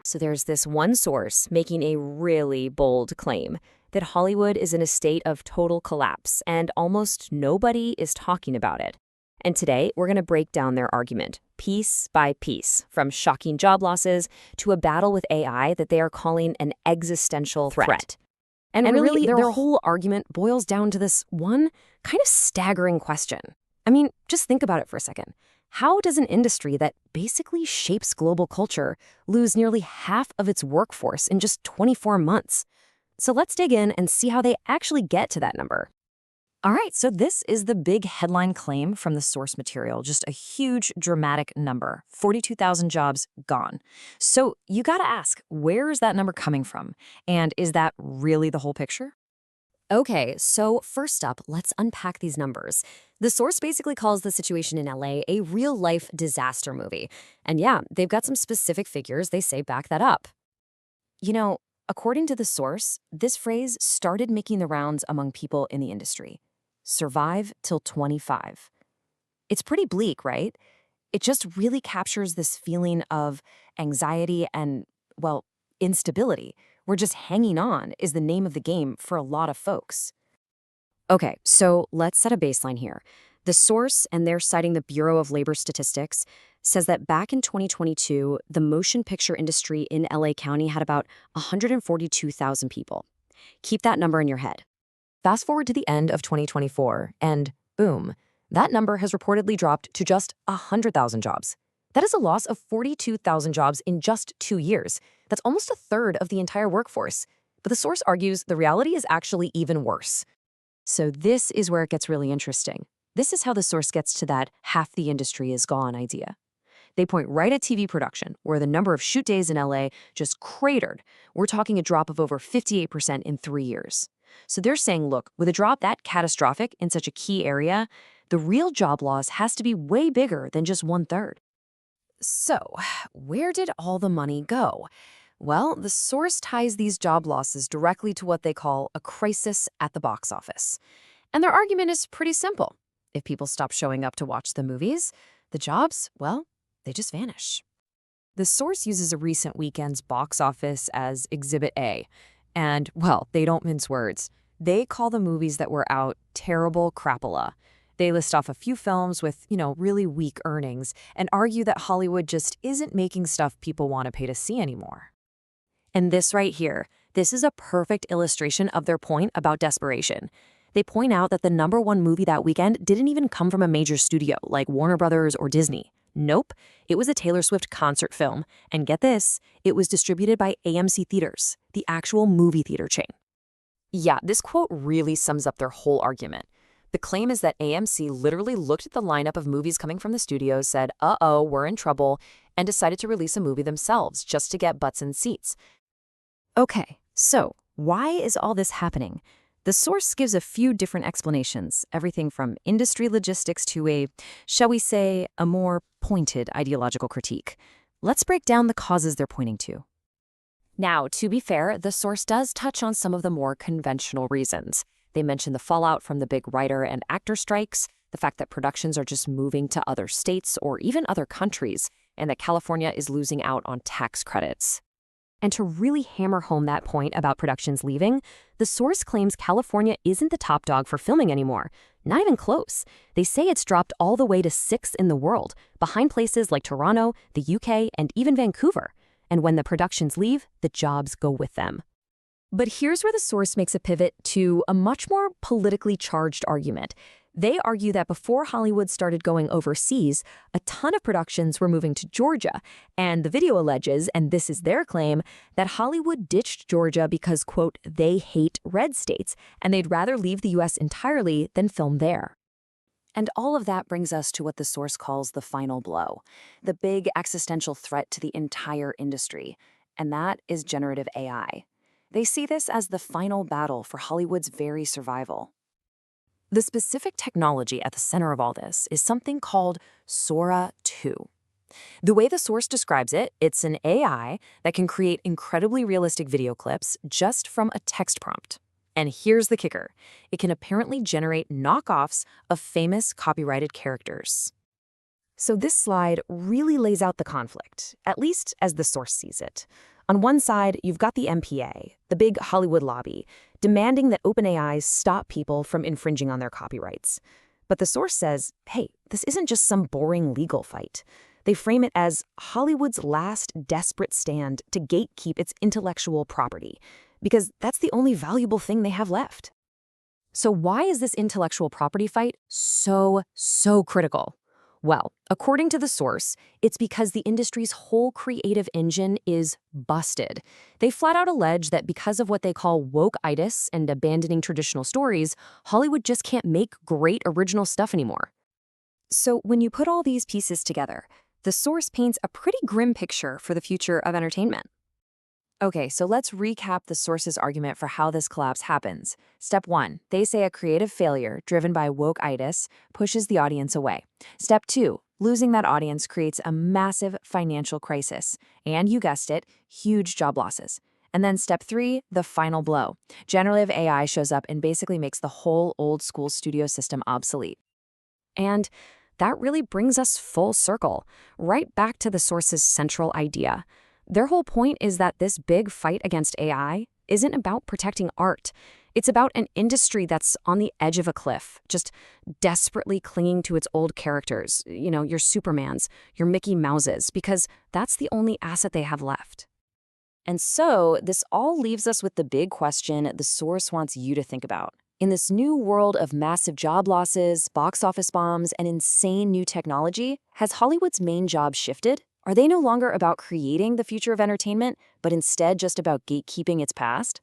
So there's this one source making a really bold claim that Hollywood is in a state of total collapse and almost nobody is talking about it. And today, we're going to break down their argument, piece by piece, from shocking job losses to a battle with AI that they are calling an existential threat. And really, their whole argument boils down to this one kind of staggering question. I mean, just think about it for a second. How does an industry that basically shapes global culture lose nearly half of its workforce in just 24 months? So let's dig in and see how they actually get to that number. All right, so this is the big headline claim from the source material, just a huge, dramatic number, 42,000 jobs gone. So you got to ask, where is that number coming from? And is that really the whole picture? Okay, so first up, let's unpack these numbers. The source basically calls the situation in LA a real-life disaster movie. And yeah, they've got some specific figures they say back that up. You know, according to the source, this phrase started making the rounds among people in the industry. Survive till 25. It's pretty bleak, right? It just really captures this feeling of anxiety and, well, instability, where just hanging on is the name of the game for a lot of folks. Okay, so let's set a baseline here. The source, and they're citing the Bureau of Labor Statistics, says that back in 2022, the motion picture industry in LA County had about 142,000 people. Keep that number in your head. Fast forward to the end of 2024, and boom, that number has reportedly dropped to just 100,000 jobs. That is a loss of 42,000 jobs in just 2 years. That's almost a third of the entire workforce. But the source argues the reality is actually even worse. So this is where it gets really interesting. This is how the source gets to that half the industry is gone idea. They point right at TV production, where the number of shoot days in LA just cratered. We're talking a drop of over 58% in 3 years. So they're saying, look, with a drop that catastrophic in such a key area, the real job loss has to be way bigger than just 1/3. So, where did all the money go? Well, the source ties these job losses directly to what they call a crisis at the box office. And their argument is pretty simple. If people stop showing up to watch the movies, the jobs, well, they just vanish. The source uses a recent weekend's box office as Exhibit A. And, well, they don't mince words. They call the movies that were out terrible crapola. They list off a few films with, really weak earnings and argue that Hollywood just isn't making stuff people want to pay to see anymore. And this right here, this is a perfect illustration of their point about desperation. They point out that the #1 movie that weekend didn't even come from a major studio like Warner Brothers or Disney. Nope, it was a Taylor Swift concert film. And get this, it was distributed by AMC Theaters, the actual movie theater chain. Yeah, this quote really sums up their whole argument. The claim is that AMC literally looked at the lineup of movies coming from the studios, said, uh-oh, we're in trouble, and decided to release a movie themselves just to get butts in seats. Okay, so why is all this happening? The source gives a few different explanations, everything from industry logistics to a, shall we say, a more pointed ideological critique. Let's break down the causes they're pointing to. Now, to be fair, the source does touch on some of the more conventional reasons. They mention the fallout from the big writer and actor strikes, the fact that productions are just moving to other states or even other countries, and that California is losing out on tax credits. And to really hammer home that point about productions leaving, the source claims California isn't the top dog for filming anymore. Not even close. They say it's dropped all the way to 6th in the world, behind places like Toronto, the UK, and even Vancouver. And when the productions leave, the jobs go with them. But here's where the source makes a pivot to a much more politically charged argument. They argue that before Hollywood started going overseas, a ton of productions were moving to Georgia, and the video alleges, and this is their claim, that Hollywood ditched Georgia because, quote, they hate red states, and they'd rather leave the U.S. entirely than film there. And all of that brings us to what the source calls the final blow, the big existential threat to the entire industry, and that is generative AI. They see this as the final battle for Hollywood's very survival. The specific technology at the center of all this is something called Sora 2. The way the source describes it, it's an AI that can create incredibly realistic video clips just from a text prompt. And here's the kicker. It can apparently generate knockoffs of famous copyrighted characters. So this slide really lays out the conflict, at least as the source sees it. On one side, you've got the MPA, the big Hollywood lobby, demanding that OpenAI stop people from infringing on their copyrights. But the source says, hey, this isn't just some boring legal fight. They frame it as Hollywood's last desperate stand to gatekeep its intellectual property, because that's the only valuable thing they have left. So why is this intellectual property fight so critical? Well, according to the source, it's because the industry's whole creative engine is busted. They flat out allege that because of what they call woke-itis and abandoning traditional stories, Hollywood just can't make great original stuff anymore. So when you put all these pieces together, the source paints a pretty grim picture for the future of entertainment. Okay, so let's recap the source's argument for how this collapse happens. Step 1, they say a creative failure driven by woke-itis pushes the audience away. Step 2, losing that audience creates a massive financial crisis. And you guessed it, huge job losses. And then step 3, the final blow. Generative AI shows up and basically makes the whole old-school studio system obsolete. And that really brings us full circle, right back to the source's central idea. Their whole point is that this big fight against AI isn't about protecting art. It's about an industry that's on the edge of a cliff, just desperately clinging to its old characters, your Supermans, your Mickey Mouses, because that's the only asset they have left. And so this all leaves us with the big question the source wants you to think about. In this new world of massive job losses, box office bombs, and insane new technology, has Hollywood's main job shifted? Are they no longer about creating the future of entertainment, but instead just about gatekeeping its past?